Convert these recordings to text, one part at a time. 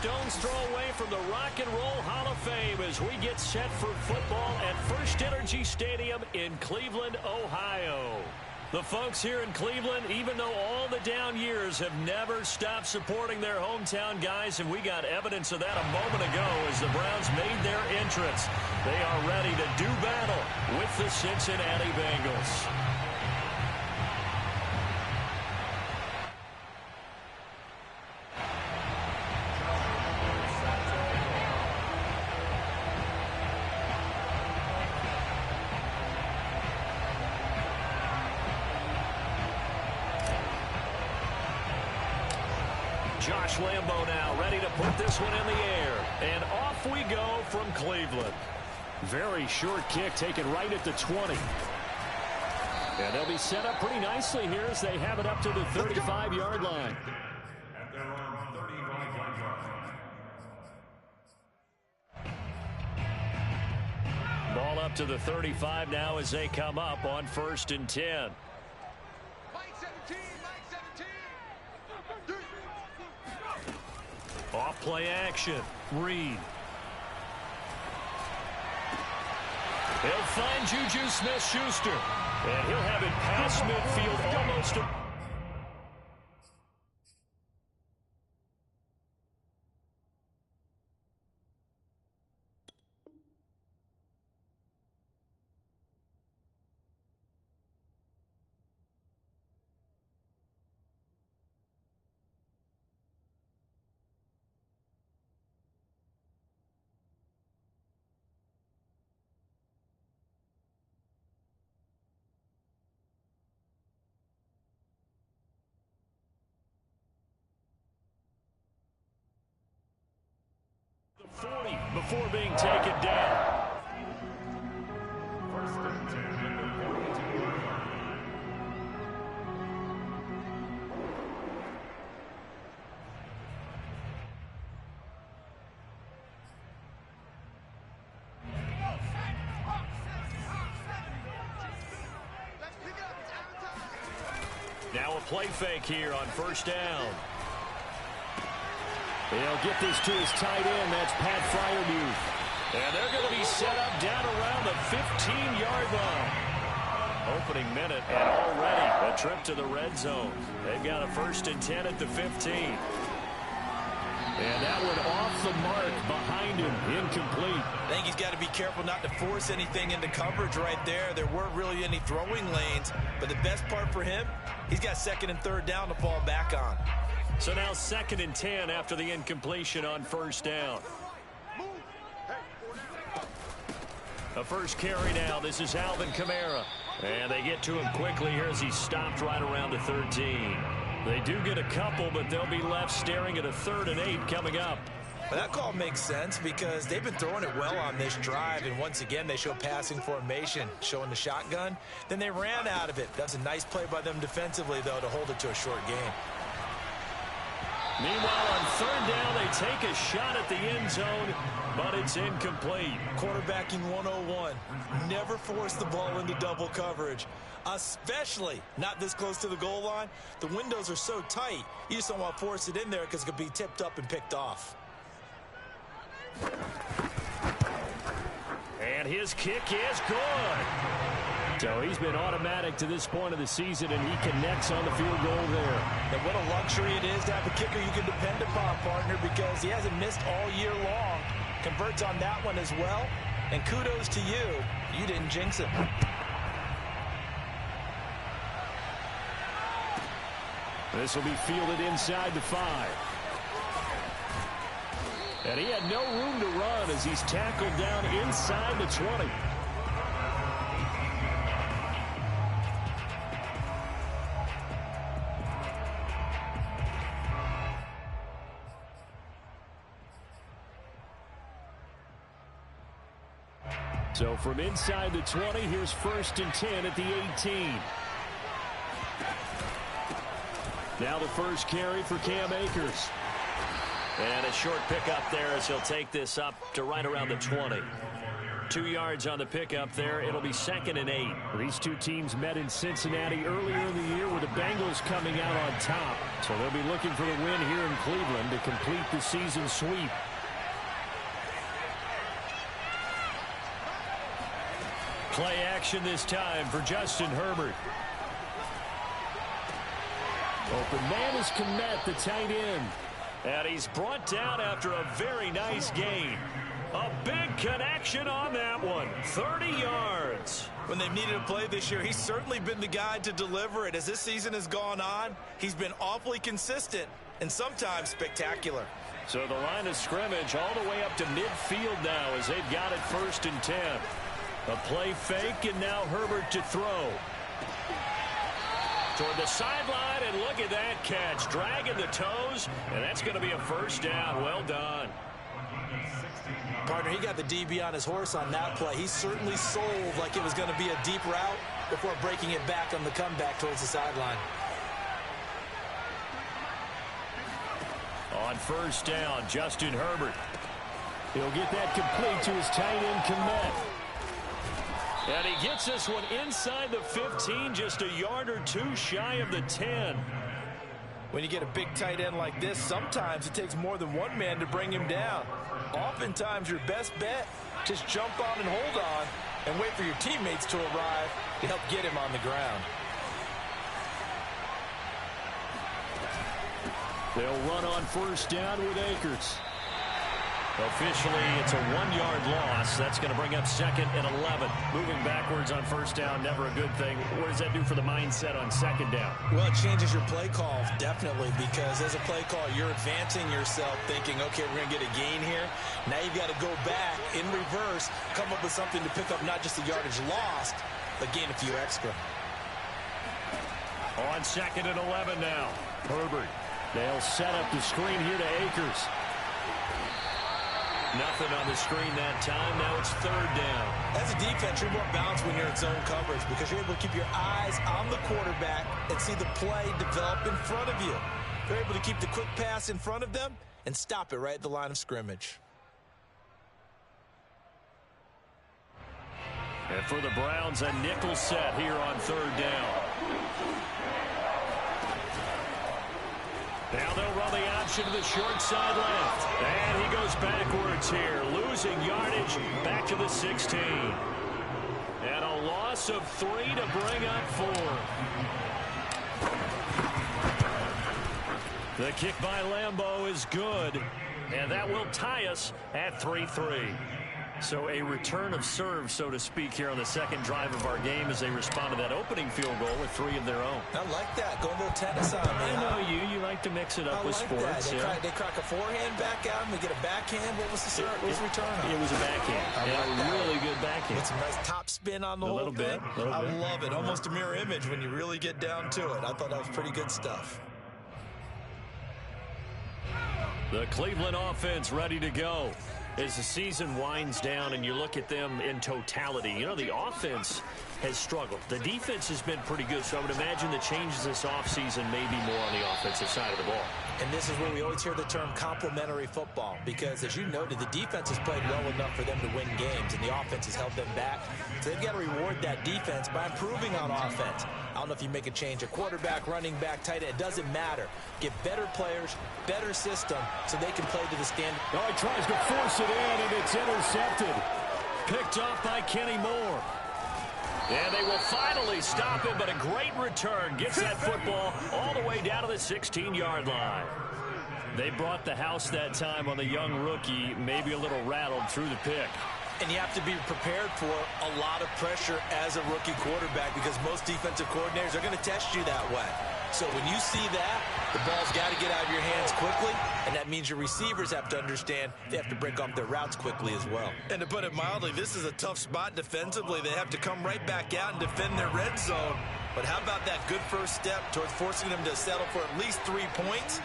stone's throw away from the Rock and Roll Hall of Fame as we get set for football at First Energy Stadium in Cleveland, Ohio. The folks here in Cleveland, even though all the down years, have never stopped supporting their hometown guys, and we got evidence of that a moment ago as the Browns made their entrance. They are ready to do battle with the Cincinnati Bengals. Josh Lambo now ready to put this one in the air. And off we go from Cleveland. Very short kick taken right at the 20. And they'll be set up pretty nicely here as they have it up to the 35-yard line. Ball up to the 35 now as they come up on 1st and 10. Off play action. Reed. He'll find Juju Smith-Schuster. And he'll have it past midfield almost. The 40 before being taken down. Now a play fake here on 1st down. They'll get this to his tight end. That's Pat Freiermuth. And they're going to be set up down around the 15-yard line. Opening minute, and already a trip to the red zone. They've got a 1st and 10 at the 15. And that one off the mark behind him, incomplete. I think he's got to be careful not to force anything into coverage right there. There weren't really any throwing lanes, but the best part for him, he's got 2nd and 3rd down to fall back on. So now 2nd and 10 after the incompletion on 1st down. A first carry now. This is Alvin Kamara. And they get to him quickly here as he's stopped right around the 13. They do get a couple, but they'll be left staring at a 3rd and 8 coming up. Well, that call makes sense because they've been throwing it well on this drive, and once again they show passing formation, showing the shotgun. Then they ran out of it. That's a nice play by them defensively, though, to hold it to a short game. Meanwhile, on 3rd down, they take a shot at the end zone, but it's incomplete. Quarterbacking 101. Never force the ball into double coverage, especially not this close to the goal line. The windows are so tight, you just don't want to force it in there because it could be tipped up and picked off. And his kick is good. So he's been automatic to this point of the season, and he connects on the field goal there. And what a luxury it is to have a kicker you can depend upon, partner, because he hasn't missed all year long. Converts on that one as well. And kudos to you. You didn't jinx it. This will be fielded inside the 5. And he had no room to run as he's tackled down inside the 20. So from inside the 20, here's 1st and 10 at the 18. Now the first carry for Cam Akers. And a short pickup there as he'll take this up to right around the 20. 2 yards on the pickup there. It'll be 2nd and 8. These two teams met in Cincinnati earlier in the year with the Bengals coming out on top. So they'll be looking for the win here in Cleveland to complete the season sweep. Play action this time for Justin Herbert. Open man is Kmet, the tight end. And he's brought down after a very nice gain. A big connection on that one. 30 yards. When they've needed a play this year, he's certainly been the guy to deliver it. As this season has gone on, he's been awfully consistent and sometimes spectacular. So the line of scrimmage all the way up to midfield now as they've got it 1st and 10. A play fake, and now Herbert to throw. Toward the sideline, and look at that catch. Dragging the toes, and that's going to be a 1st down. Well done. Partner, he got the DB on his horse on that play. He certainly sold like it was going to be a deep route before breaking it back on the comeback towards the sideline. On 1st down, Justin Herbert. He'll get that complete to his tight end, Kmet. And he gets this one inside the 15, just a yard or 2 shy of the 10. When you get a big tight end like this, sometimes it takes more than one man to bring him down. Oftentimes, your best bet, just jump on and hold on and wait for your teammates to arrive to help get him on the ground. They'll run on 1st down with Akers. Officially, it's a 1-yard loss. That's going to bring up 2nd and 11. Moving backwards on 1st down, never a good thing. What does that do for the mindset on 2nd down? Well, it changes your play call, definitely, because as a play call, you're advancing yourself thinking, okay, we're going to get a gain here. Now you've got to go back in reverse, come up with something to pick up not just the yardage lost, but gain a few extra. On 2nd and 11 now. Herbert. They'll set up the screen here to Akers. Nothing on the screen that time. Now it's 3rd down. As a defense, you're more balanced when you're in zone coverage because you're able to keep your eyes on the quarterback and see the play develop in front of you. You're able to keep the quick pass in front of them and stop it right at the line of scrimmage. And for the Browns, a nickel set here on 3rd down. Now they'll run the option to the short side left. And he goes backwards here, losing yardage back to the 16. And a loss of 3 to bring up 4. The kick by Lambeau is good. And that will tie us at 3-3. So a return of serve, so to speak, here on the 2nd drive of our game as they respond to that opening field goal with 3 of their own. I like that. Go a little tennis on me. I know you like to mix it up with sports. They crack a forehand back out and they get a backhand. What was the return on? It was a backhand. A really good backhand. With some nice top spin on the whole thing. I love it. Almost a mirror image when you really get down to it. I thought that was pretty good stuff. The Cleveland offense ready to go. As the season winds down and you look at them in totality, you know, the offense has struggled. The defense has been pretty good, so I would imagine the changes this offseason may be more on the offensive side of the ball. And this is where we always hear the term complementary football because, as you noted, the defense has played well enough for them to win games, and the offense has held them back. So they've got to reward that defense by improving on offense. I don't know if you make a change, a quarterback, running back, tight end, it doesn't matter. Get better players, better system, so they can play to the standard. Oh, he tries to force it in, and it's intercepted. Picked off by Kenny Moore. And they will finally stop him, but a great return. Gets that football all the way down to the 16-yard line. They brought the house that time on the young rookie, maybe a little rattled through the pick. And you have to be prepared for a lot of pressure as a rookie quarterback because most defensive coordinators are going to test you that way. So when you see that, the ball's got to get out of your hands quickly, and that means your receivers have to understand they have to break off their routes quickly as well. And to put it mildly, this is a tough spot defensively. They have to come right back out and defend their red zone. But how about that good first step towards forcing them to settle for at least 3 points?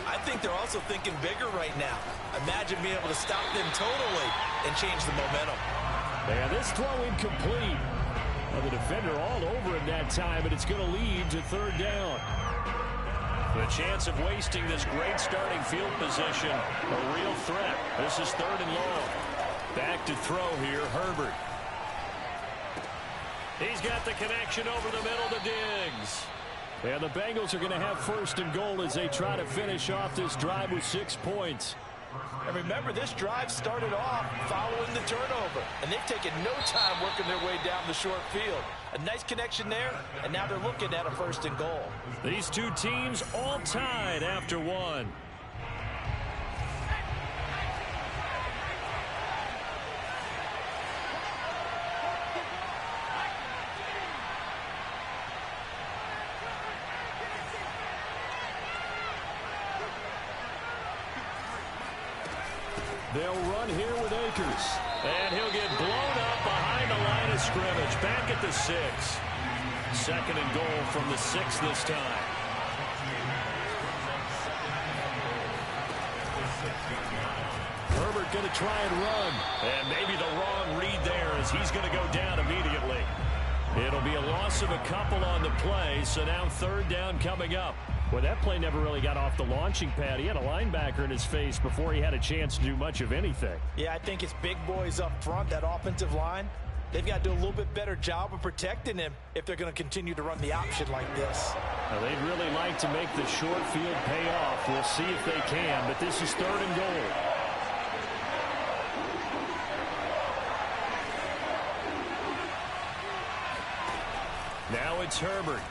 I think they're also thinking bigger right now. Imagine being able to stop them totally and change the momentum. And this throw incomplete. Well, the defender all over him that time, and it's going to lead to 3rd down. The chance of wasting this great starting field position, a real threat. This is 3rd and long. Back to throw here, Herbert. He's got the connection over the middle to Diggs. And the Bengals are going to have first and goal as they try to finish off this drive with 6 points. And remember, this drive started off following the turnover, and they've taken no time working their way down the short field. A nice connection there, and now they're looking at a first and goal. These two teams all tied after one. They'll run here with Akers. And he'll get blown up behind the line of scrimmage. Back at the 6. Second and goal from the 6 this time. Herbert going to try and run. And maybe the wrong read there as he's going to go down immediately. It'll be a loss of a couple on the play, so now third down coming up. Well, that play never really got off the launching pad. He had a linebacker in his face before he had a chance to do much of anything. Yeah, I think it's big boys up front, that offensive line. They've got to do a little bit better job of protecting him if they're going to continue to run the option like this. Now, they'd really like to make the short field pay off. We'll see if they can, but this is third and goal. Now it's Herbert.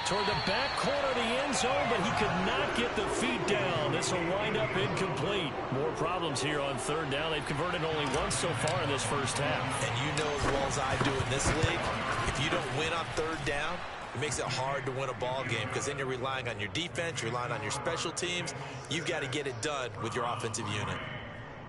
Toward the back corner of the end zone, but he could not get the feet down. This will wind up incomplete. More problems here on third down. They've converted only once so far in this first half. And you know as well as I do in this league, if you don't win on third down, it makes it hard to win a ball game because then you're relying on your defense, you're relying on your special teams. You've got to get it done with your offensive unit.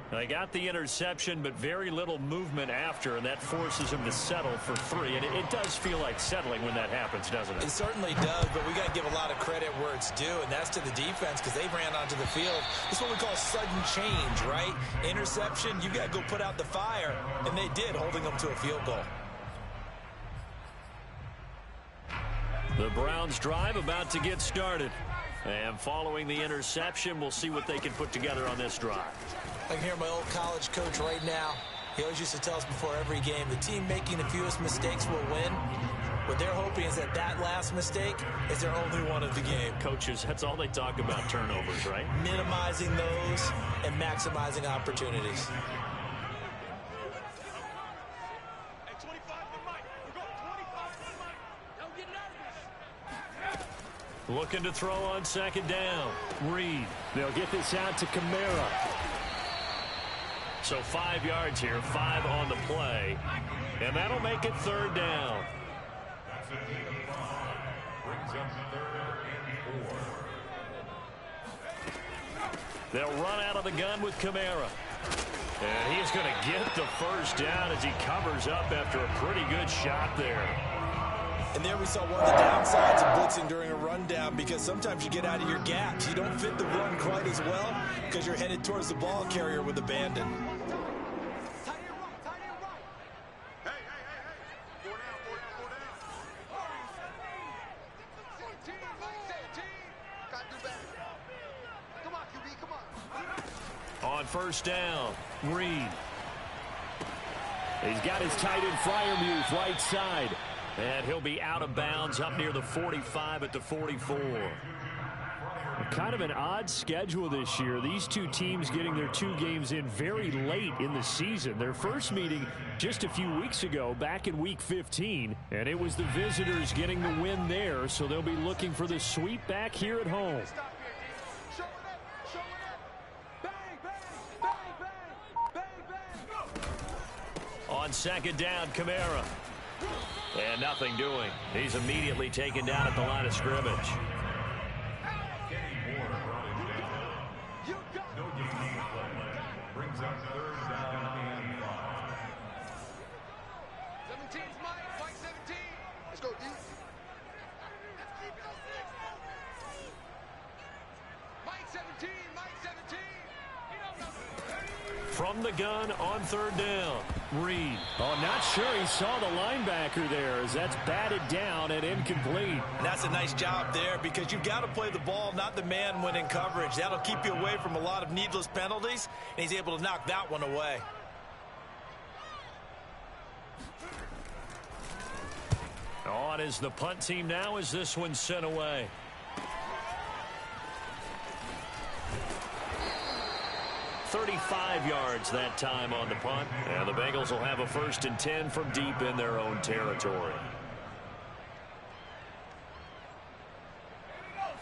They got the interception, but very little movement after, and that forces him to settle for 3. And it does feel like settling when that happens, doesn't it? It certainly does, but we got to give a lot of credit where it's due, and that's to the defense because they ran onto the field. This is what we call sudden change, right? Interception, you got to go put out the fire, and they did, holding them to a field goal. The Browns drive about to get started. And following the interception, we'll see what they can put together on this drive. I can hear my old college coach right now. He always used to tell us before every game, the team making the fewest mistakes will win. What they're hoping is that that last mistake is their only one of the game. Coaches, that's all they talk about, turnovers, right? Minimizing those and maximizing opportunities. Looking to throw on second down. Reed. They'll get this out to Kamara. So 5 yards here, 5 on the play. And that'll make it third down. They'll run out of the gun with Kamara. And he's going to get the first down as he covers up after a pretty good shot there. And there we saw one of the downsides of blitzing during a rundown because sometimes you get out of your gaps. You don't fit the run quite as well because you're headed towards the ball carrier with abandon. On first down, Reed. He's got his tight end Freiermuth right side. And he'll be out of bounds up near the 45 at the 44. Kind of an odd schedule this year. These two teams getting their 2 games in very late in the season. Their first meeting just a few weeks ago back in Week 15. And it was the visitors getting the win there. So they'll be looking for the sweep back here at home. On second down, Kamara. And nothing doing. He's immediately taken down at the line of scrimmage. Brings up third down and 5. 17's Mike 17. Let's go, D. Mike 17, Mike 17. From the gun on third down. Reed. Oh, not sure he saw the linebacker there as that's batted down and incomplete. And that's a nice job there because you've got to play the ball, not the man when in coverage. That'll keep you away from a lot of needless penalties, and he's able to knock that one away. On is the punt team now as this one's sent away. .35 yards that time on the punt. And the Bengals will have a 1st and 10 from deep in their own territory.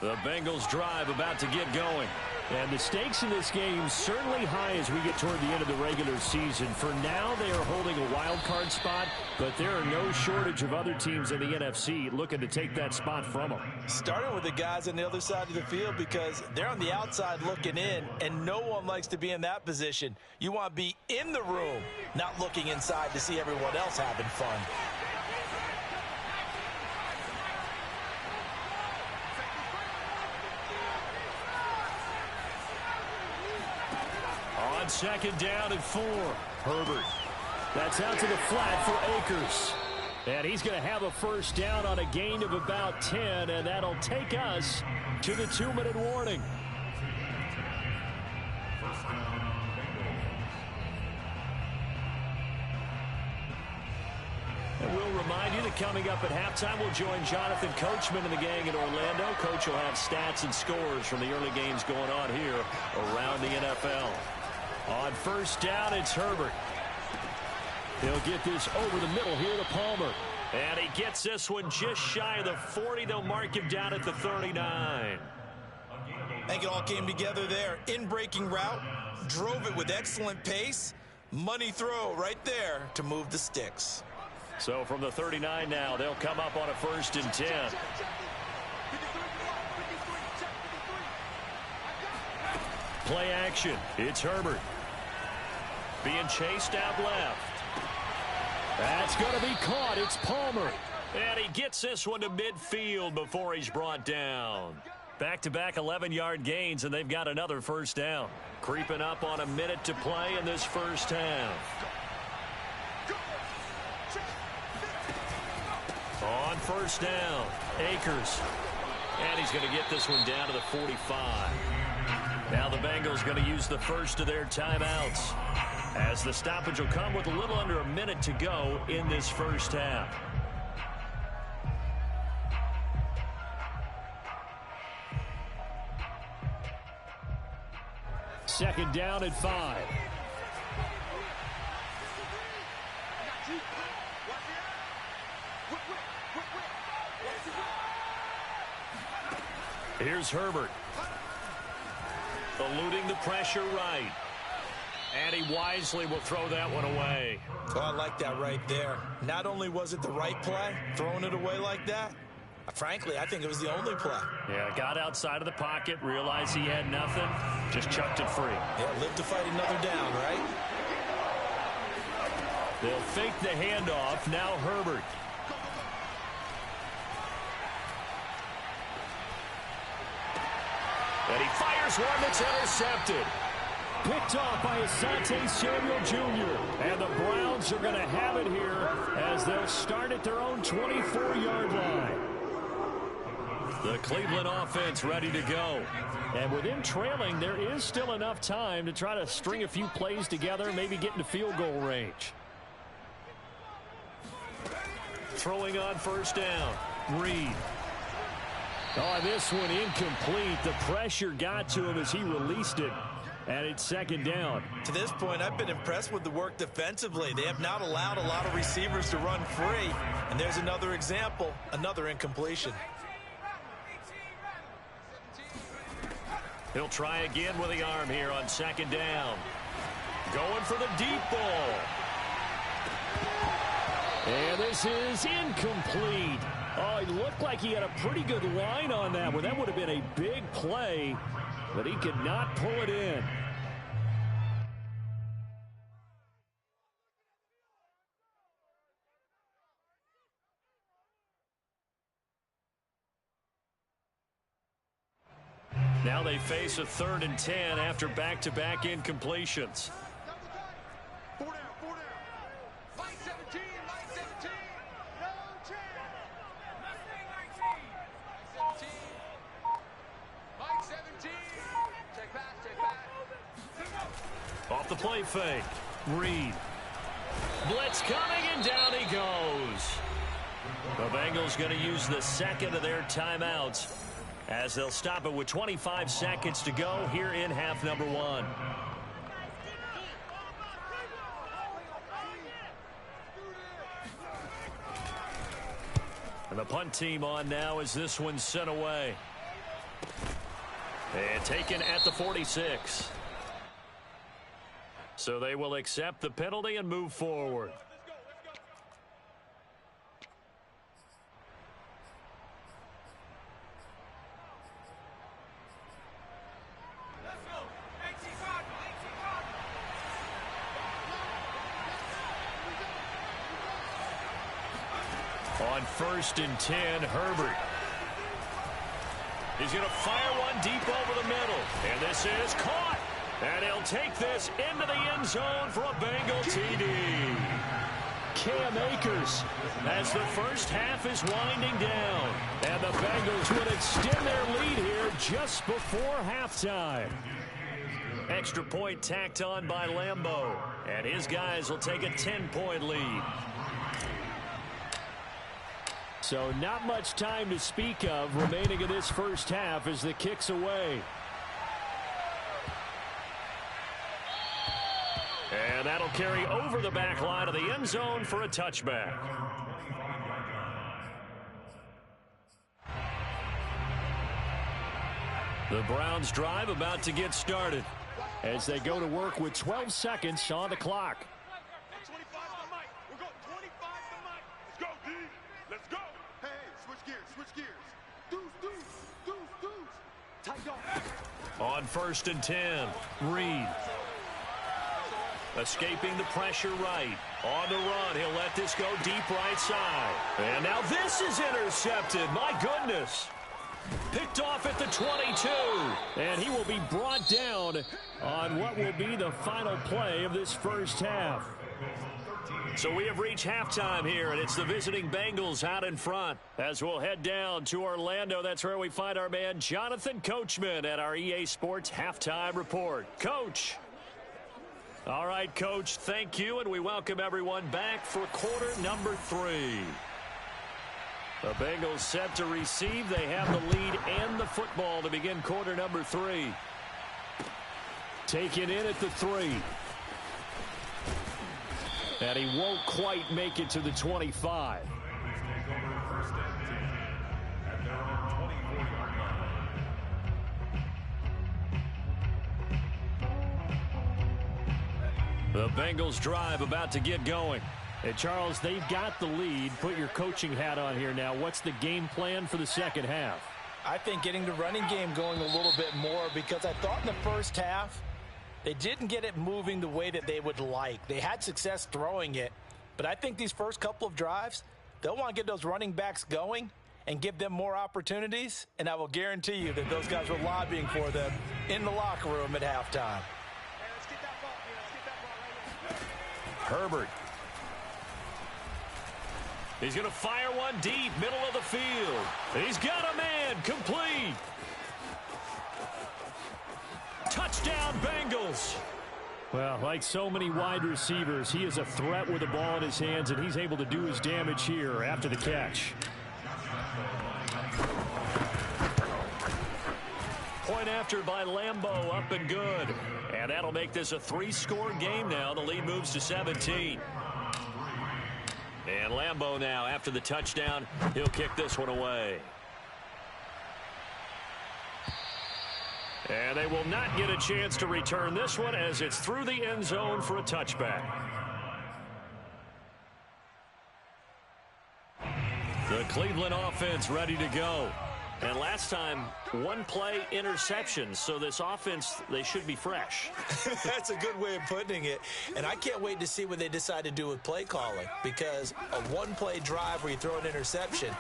The Bengals drive about to get going. And the stakes in this game certainly high as we get toward the end of the regular season. For now, they are holding a wild card spot, but there are no shortage of other teams in the NFC looking to take that spot from them. Starting with the guys on the other side of the field because they're on the outside looking in, and no one likes to be in that position. You want to be in the room, not looking inside to see everyone else having fun. On 2nd down and 4. Herbert. That's out to the flat for Akers. And he's going to have a 1st down on a gain of about 10, and that'll take us to the 2-minute warning. And we'll remind you that coming up at halftime, we'll join Jonathan Coachman and the gang in Orlando. Coach will have stats and scores from the early games going on here around the NFL. On 1st down, it's Herbert. He'll get this over the middle here to Palmer. And he gets this one just shy of the 40. They'll mark him down at the 39. I think it all came together there. In-breaking route, drove it with excellent pace. Money throw right there to move the sticks. So from the 39 now, they'll come up on a 1st and 10. Play action. It's Herbert. Being chased out left. That's going to be caught. It's Palmer. And he gets this one to midfield before he's brought down. Back-to-back 11-yard gains, and they've got another 1st down. Creeping up on a minute to play in this first half. On 1st down, Akers. And he's going to get this one down to the 45. Now the Bengals going to use the first of their timeouts, as the stoppage will come with a little under a minute to go in this first half. Second down at 5. Here's Herbert. Eluding the pressure right. And he wisely will throw that one away. Oh, I like that right there. Not only was it the right play, throwing it away like that, frankly, I think it was the only play. Yeah, got outside of the pocket, realized he had nothing, just chucked it free. Yeah, live to fight another down, right? They'll fake the handoff. Now Herbert. And he fires one that's intercepted. Picked off by Asante Samuel Jr. And the Browns are going to have it here as they'll start at their own 24-yard line. The Cleveland offense ready to go. And with them trailing, there is still enough time to try to string a few plays together, maybe get into field goal range. Throwing on 1st down. Reed. Oh, this one incomplete. The pressure got to him as he released it. And it's 2nd down. To this point, I've been impressed with the work defensively. They have not allowed a lot of receivers to run free. And there's another example, another incompletion. He'll try again with the arm here on 2nd down. Going for the deep ball. And this is incomplete. Oh, it looked like he had a pretty good line on that one. That would have been a big play, but he could not pull it in. Now they face a 3rd and 10 after back-to-back incompletions. Off the play fake. Reed. Blitz coming, and down he goes. The Bengals going to use the second of their timeouts as they'll stop it with 25 seconds to go here in half number 1. And the punt team on now as this one's sent away. And taken at the 46. So they will accept the penalty and move forward. On 1st and 10, Herbert. He's going to fire one deep over the middle. And this is caught. And he'll take this into the end zone for a Bengal TD. Cam Akers as the first half is winding down. And the Bengals will extend their lead here just before halftime. Extra point tacked on by Lambeau. And his guys will take a 10-point lead. So not much time to speak of remaining in this first half as the kick's away. And that'll carry over the back line of the end zone for a touchback. The Browns drive about to get started as they go to work with 12 seconds on the clock. 25 to the mic. We're going 25 to the mic. Let's go, D. Let's go. Hey, switch gears, switch gears. Deuce. Tight off. On 1st and 10, Reed. Escaping the pressure right. On the run, he'll let this go deep right side. And now this is intercepted. My goodness. Picked off at the 22. And he will be brought down on what will be the final play of this first half. So we have reached halftime here, and it's the visiting Bengals out in front. As we'll head down to Orlando, that's where we find our man Jonathan Coachman at our EA Sports Halftime Report. Coach. All right, Coach, thank you, and we welcome everyone back for quarter number 3. The Bengals set to receive. They have the lead and the football to begin quarter number 3. Taken in at the 3. And he won't quite make it to the 25. The Bengals drive about to get going. Hey, Charles, they've got the lead. Put your coaching hat on here now. What's the game plan for the second half? I think getting the running game going a little bit more, because I thought in the first half they didn't get it moving the way that they would like. They had success throwing it, but I think these first couple of drives, they'll want to get those running backs going and give them more opportunities, and I will guarantee you that those guys were lobbying for them in the locker room at halftime. Herbert. He's going to fire one deep, middle of the field. He's got a man, complete. Touchdown, Bengals. Well, like so many wide receivers, he is a threat with the ball in his hands, and he's able to do his damage here after the catch. Point after by Lambeau, up and good. And that'll make this a 3-score game now. The lead moves to 17. And Lambeau now, after the touchdown, he'll kick this one away. And they will not get a chance to return this one as it's through the end zone for a touchback. The Cleveland offense ready to go. And last time, one play interception. So this offense, they should be fresh. That's a good way of putting it. And I can't wait to see what they decide to do with play calling, because a one-play drive where you throw an interception,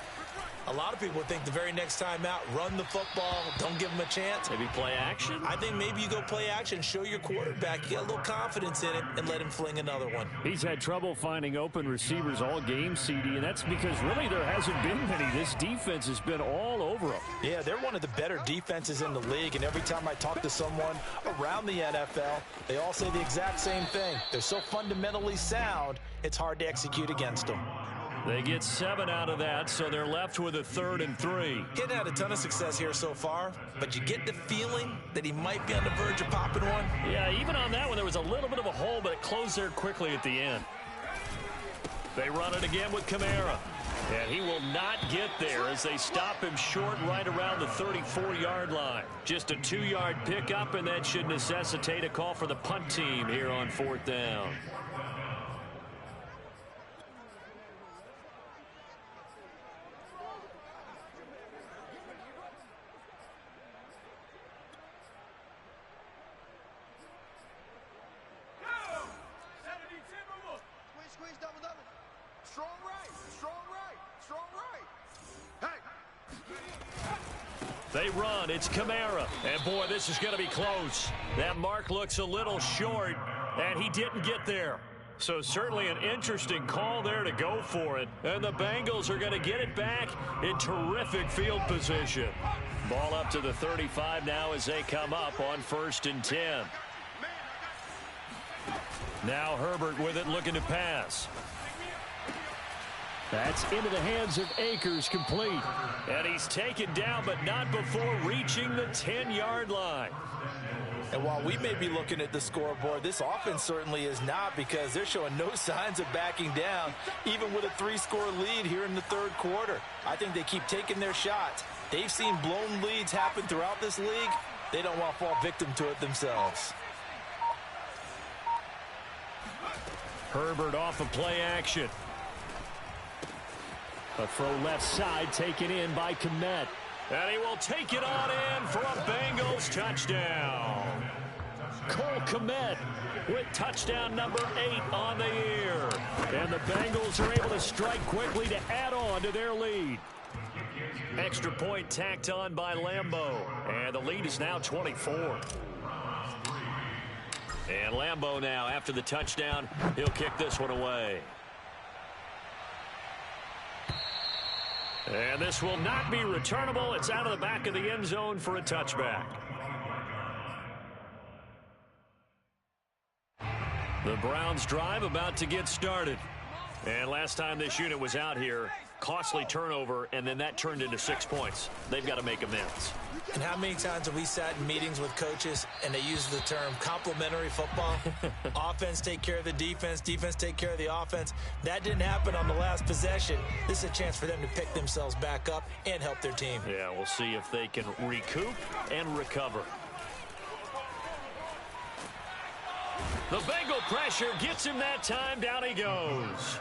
A lot of people think the very next time out, run the football, don't give them a chance. Maybe play action? I think maybe you go play action, show your quarterback, you get a little confidence in it, and let him fling another one. He's had trouble finding open receivers all game, CD, and that's because really there hasn't been many. This defense has been all over them. Yeah, they're one of the better defenses in the league, and every time I talk to someone around the NFL, they all say the exact same thing. They're so fundamentally sound, it's hard to execute against them. They get 7 out of that, so they're left with a 3rd and 3. Getting had a ton of success here so far, but you get the feeling that he might be on the verge of popping one. Yeah, even on that one, there was a little bit of a hole, but it closed there quickly at the end. They run it again with Kamara. And he will not get there as they stop him short right around the 34-yard line. Just a 2-yard pickup, and that should necessitate a call for the punt team here on 4th down. They run. It's Kamara. And, boy, this is going to be close. That mark looks a little short, and he didn't get there. So certainly an interesting call there to go for it. And the Bengals are going to get it back in terrific field position. Ball up to the 35 now as they come up on 1st and 10. Now Herbert with it, looking to pass. That's into the hands of Akers, complete. And he's taken down, but not before reaching the 10-yard line. And while we may be looking at the scoreboard, this offense certainly is not, because they're showing no signs of backing down, even with a 3-score lead here in the 3rd quarter. I think they keep taking their shots. They've seen blown leads happen throughout this league. They don't want to fall victim to it themselves. Herbert off of play action. A throw left side taken in by Kmet. And he will take it on in for a Bengals touchdown. Cole Kmet with touchdown number 8 on the year. And the Bengals are able to strike quickly to add on to their lead. Extra point tacked on by Lambeau. And the lead is now 24. And Lambeau now, after the touchdown, he'll kick this one away. And this will not be returnable. It's out of the back of the end zone for a touchback. The Browns drive about to get started. And last time this unit was out here, costly turnover, and then that turned into 6 points. They've got to make amends. And how many times have we sat in meetings with coaches and they use the term complementary football? Offense take care of the defense, defense take care of the offense. That didn't happen on the last possession. This is a chance for them to pick themselves back up and help their team. Yeah, we'll see if they can recoup and recover. The Bengal pressure gets him that time. Down he goes.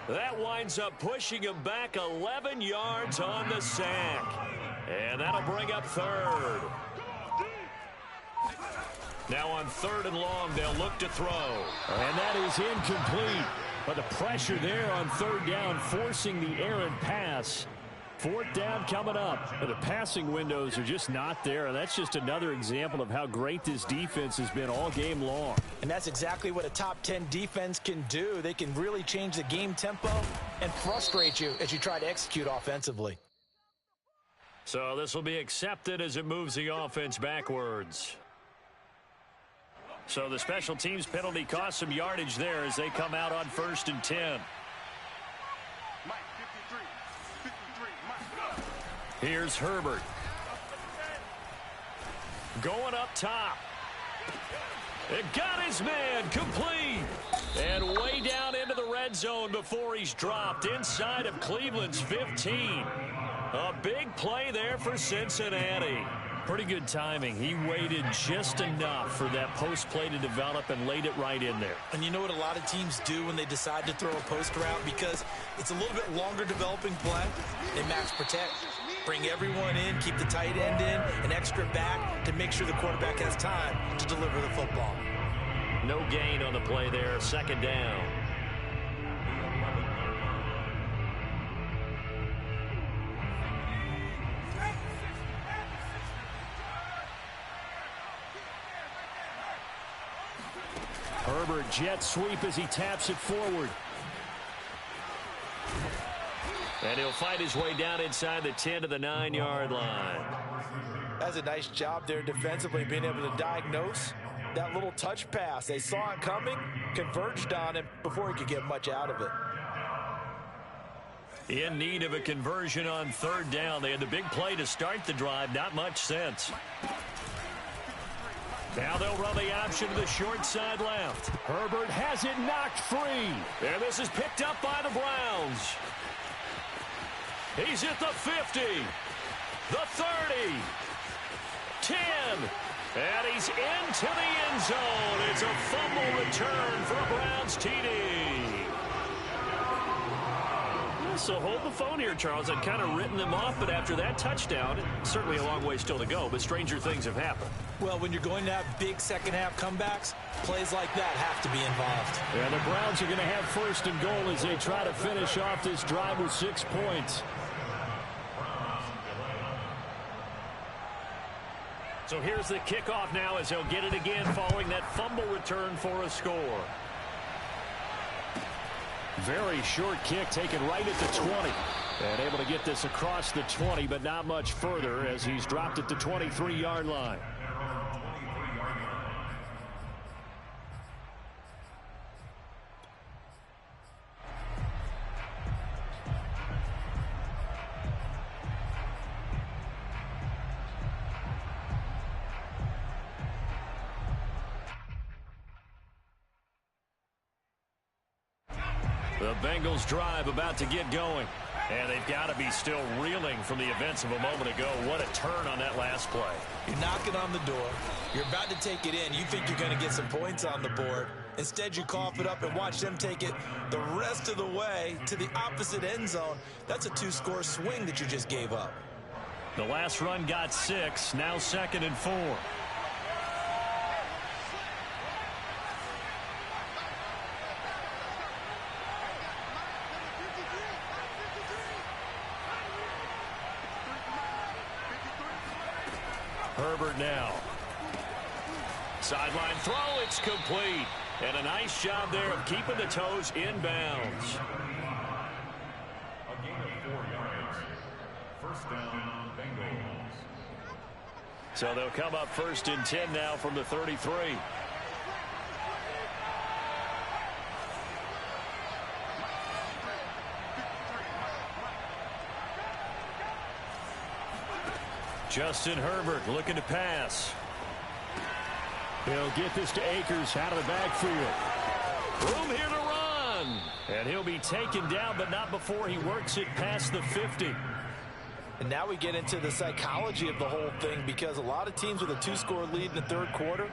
That winds up pushing him back 11 yards on the sack. And that'll bring up 3rd. Now on 3rd and long, they'll look to throw. And that is incomplete. But the pressure there on 3rd down, forcing the errant pass. 4th down coming up. The passing windows are just not there. And that's just another example of how great this defense has been all game long. And that's exactly what a top 10 defense can do. They can really change the game tempo and frustrate you as you try to execute offensively. So this will be accepted as it moves the offense backwards. So the special teams penalty cost some yardage there as they come out on 1st and 10. Here's Herbert. Going up top. It got his man complete. And way down into the red zone before he's dropped inside of Cleveland's 15. A big play there for Cincinnati. Pretty good timing. He waited just enough for that post play to develop and laid it right in there. And you know what a lot of teams do when they decide to throw a post route? Because it's a little bit longer developing play. They max protect. Bring everyone in, keep the tight end in, an extra back to make sure the quarterback has time to deliver the football. No gain on the play there. 2nd down. jet sweep as he taps it forward. And he'll fight his way down inside the 10 to the 9-yard line. That's a nice job there defensively, being able to diagnose that little touch pass. They saw it coming, converged on him before he could get much out of it. In need of a conversion on third down. They had the big play to start the drive. Not much sense. Now they'll run the option to the short side left. Herbert has it knocked free. And this is picked up by the Browns. He's at the 50, the 30, 10, and he's into the end zone. It's a fumble return for a Browns TD. So hold the phone here, Charles. I'd kind of written them off, but after that touchdown, certainly a long way still to go, but stranger things have happened. Well, when you're going to have big second-half comebacks, plays like that have to be involved. And the Browns are going to have first and goal as they try to finish off this drive with 6 points. So here's the kickoff now as they'll get it again following that fumble return for a score. Very short kick taken right at the 20. And able to get this across the 20, but not much further as he's dropped at the 23-yard line. The Bengals drive about to get going. And they've got to be still reeling from the events of a moment ago. What a turn on that last play. You're knocking on the door. You're about to take it in. You think you're going to get some points on the board. Instead, you cough it up and watch them take it the rest of the way to the opposite end zone. That's a 2-score swing that you just gave up. The last run got 6. Now 2nd and 4. Herbert now. Sideline throw, it's complete. And a nice job there of keeping the toes inbounds. A gain of 4 yards. First down, Bengals. So they'll come up 1st and 10 now from the 33. Justin Herbert looking to pass. He'll get this to Akers out of the backfield. Room here to run. And he'll be taken down, but not before he works it past the 50. And now we get into the psychology of the whole thing, because a lot of teams with a 2-score lead in the third quarter,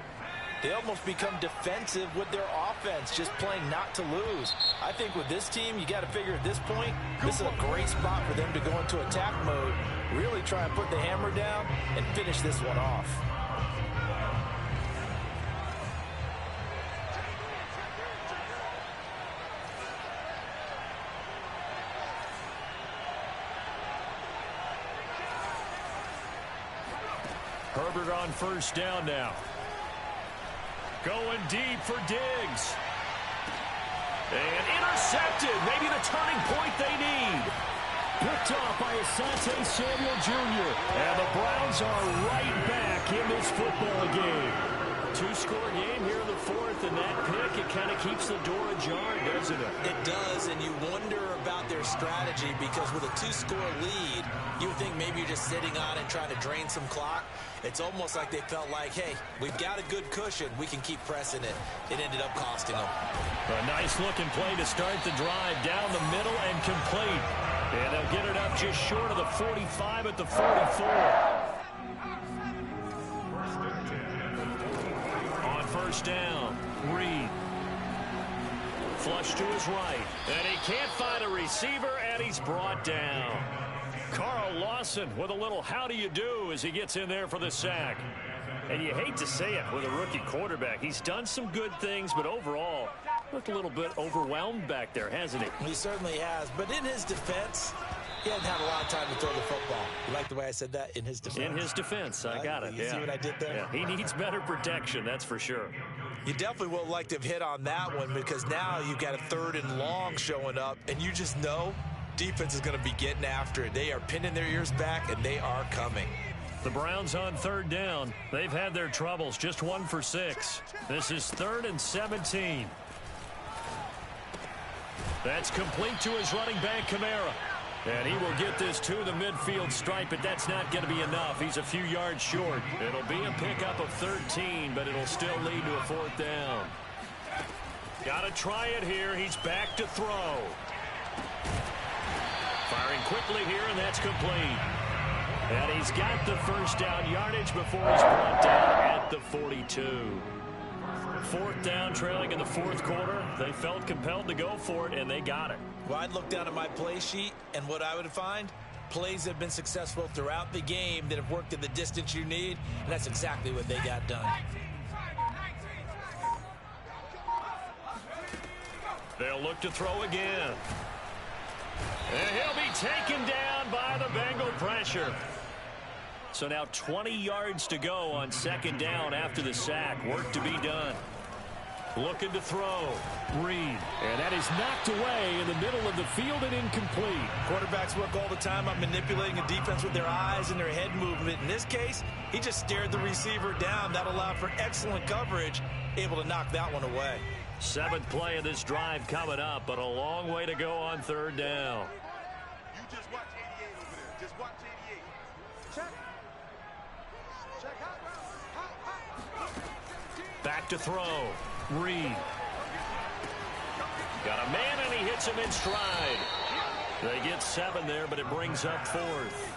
they almost become defensive with their offense, just playing not to lose. I think with this team, you got to figure at this point, this is a great spot for them to go into attack mode, really try and put the hammer down and finish this one off. Herbert on 1st down now. Going deep for Diggs. And intercepted. Maybe the turning point they need. Picked off by Asante Samuel Jr. And the Browns are right back in this football game. 2-score game here in the 4th, and that pick, it kind of keeps the door ajar, doesn't it? It does, and you wonder about their strategy, because with a 2-score lead, you would think maybe you're just sitting on it trying to drain some clock. It's almost like they felt like, hey, we've got a good cushion. We can keep pressing it. It ended up costing them. A nice-looking play to start the drive down the middle and complete. And they'll get it up just short of the 45 at the 44. On 1st down, Reed. Flush to his right. And he can't find a receiver, and he's brought down. Carl Lawson with a little how do you do as he gets in there for the sack. And you hate to say it with a rookie quarterback. He's done some good things, but overall, looked a little bit overwhelmed back there, hasn't he? He certainly has. But in his defense, he hadn't had a lot of time to throw the football. You like the way I said that? In his defense. In his defense. I got it. You see what I did there? Yeah. He needs better protection, that's for sure. You definitely would like to have hit on that one because now you've got a 3rd and long showing up, and you just know defense is going to be getting after it. They are pinning their ears back, and they are coming. The Browns on 3rd down. They've had their troubles, just 1 for 6. This is 3rd and 17. That's complete to his running back, Kamara. And he will get this to the midfield stripe, but that's not going to be enough. He's a few yards short. It'll be a pickup of 13, but it'll still lead to a 4th down. Got to try it here. He's back to throw. Firing quickly here, and that's complete. And he's got the 1st down yardage before he's brought down at the 42. 4th down, trailing in the 4th quarter. They felt compelled to go for it, and they got it. Well, I'd look down at my play sheet, and what I would find, plays that have been successful throughout the game that have worked at the distance you need, and that's exactly what they got done. They'll look to throw again. And he'll be taken down by the Bengal pressure. So now 20 yards to go on 2nd down after the sack. Work to be done. Looking to throw. Reed. And that is knocked away in the middle of the field and incomplete. Quarterbacks work all the time on manipulating a defense with their eyes and their head movement. In this case, he just stared the receiver down. That allowed for excellent coverage, able to knock that one away. 7th play of this drive coming up, but a long way to go on 3rd down. You just watch 88 over there. Just watch 88. Check. Check out. Back to throw. Reed. Got a man, and he hits him in stride. They get 7 there, but it brings up 4th.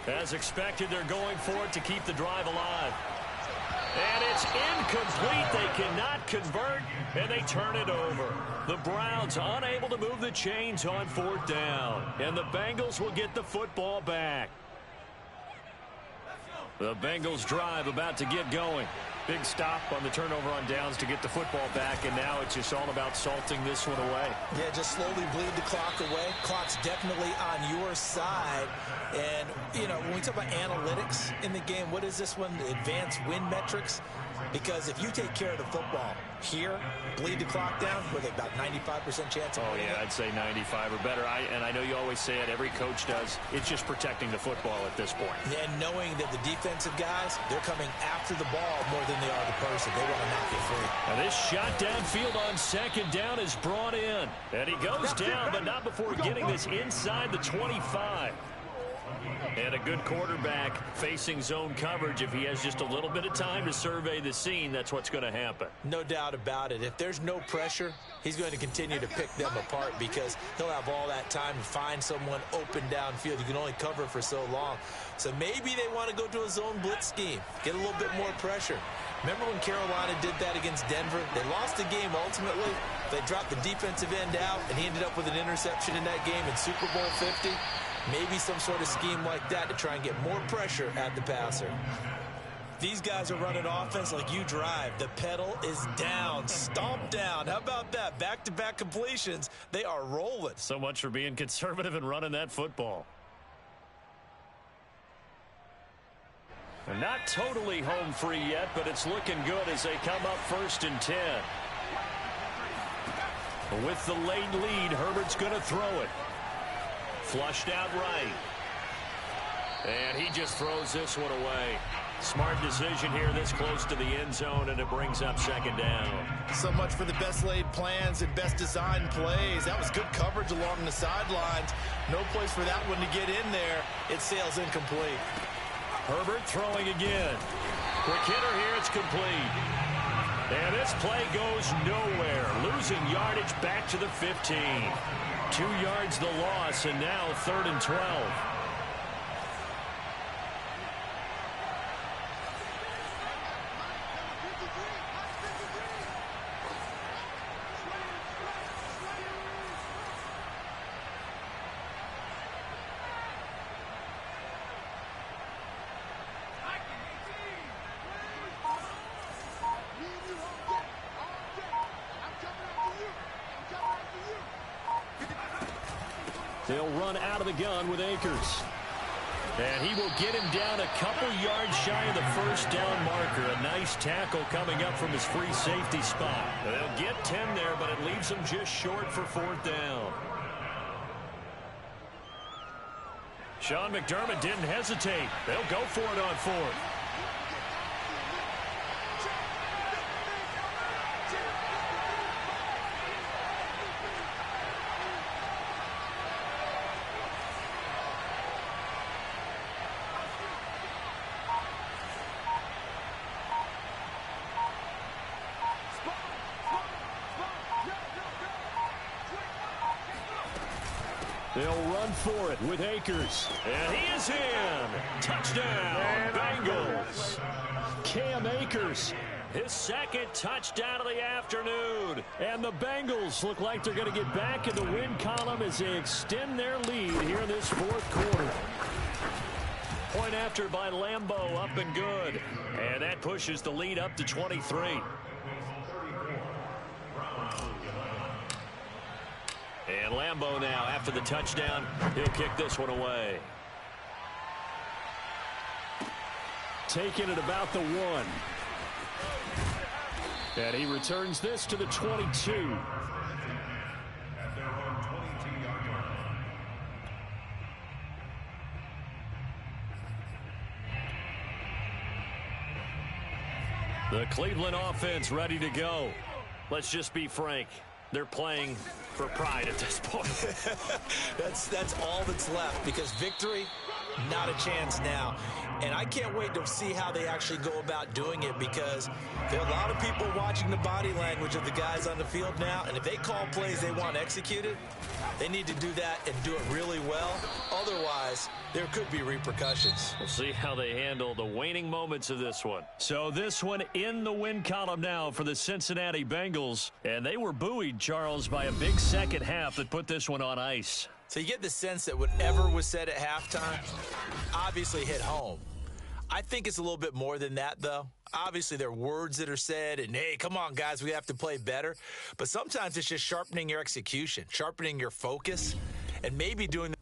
As expected, they're going for it to keep the drive alive. And it's incomplete. They cannot convert, and they turn it over. The Browns unable to move the chains on 4th down, and the Bengals will get the football back. The Bengals drive about to get going. Big stop on the turnover on downs to get the football back, and now it's just all about salting this one away. Yeah, just slowly bleed the clock away. Clock's definitely on your side. And, you know, when we talk about analytics in the game, what is this one? Advanced win metrics? Because if you take care of the football here, bleed the clock down, with about 95% chance of winning it. I'd say 95 or better. And I know you always say it, every coach does. It's just protecting the football at this point. And knowing that the defensive guys, they're coming after the ball more than they are the person. They want to knock it free. Now this shot downfield on 2nd down is brought in. And he goes down, but not before getting this inside the 25. And a good quarterback facing zone coverage. If he has just a little bit of time to survey the scene, that's what's going to happen. No doubt about it. If there's no pressure, he's going to continue to pick them apart because he'll have all that time to find someone open downfield. You can only cover for so long. So maybe they want to go to a zone blitz scheme, get a little bit more pressure. Remember when Carolina did that against Denver? They lost the game ultimately. They dropped the defensive end out, and he ended up with an interception in that game in Super Bowl 50. Maybe some sort of scheme like that to try and get more pressure at the passer. These guys are running offense like you drive. The pedal is down, stomp down. How about that? Back-to-back completions. They are rolling. So much for being conservative and running that football. They're not totally home free yet, but it's looking good as they come up 1st and 10. With the late lead, Herbert's going to throw it. Flushed out right. And he just throws this one away. Smart decision here this close to the end zone, and it brings up 2nd down. So much for the best laid plans and best designed plays. That was good coverage along the sidelines. No place for that one to get in there. It sails incomplete. Herbert throwing again. Quick hitter here, it's complete. And this play goes nowhere. Losing yardage back to the 15. 2 yards the loss, and now 3rd and 12. They'll run out of the gun with Akers. And he will get him down a couple yards shy of the first down marker. A nice tackle coming up from his free safety spot. They'll get 10 there, but it leaves them just short for 4th down. Sean McDermott didn't hesitate. They'll go for it on 4th. They'll run for it with Akers. And he is in. Touchdown, Bengals. Cam Akers. His second touchdown of the afternoon. And the Bengals look like they're going to get back in the win column as they extend their lead here in this 4th quarter. Point after by Lambeau, up and good. And that pushes the lead up to 23. And Lambeau now, after the touchdown, he'll kick this one away. Taking it about the 1. And he returns this to the 22. At their own 22-yard line. The Cleveland offense ready to go. Let's just be frank. They're playing for pride at this point. That's all that's left, because victory, not a chance now. And I can't wait to see how they actually go about doing it, because there are a lot of people watching the body language of the guys on the field now, and if they call plays they want executed, they need to do that and do it really well. Otherwise, there could be repercussions. We'll see how they handle the waning moments of this one. So this one in the win column now for the Cincinnati Bengals. And they were buoyed, Charles, by a big second half that put this one on ice. So you get the sense that whatever was said at halftime obviously hit home. I think it's a little bit more than that, though. Obviously, there are words that are said, and, hey, come on, guys, we have to play better. But sometimes it's just sharpening your execution, sharpening your focus, and maybe doing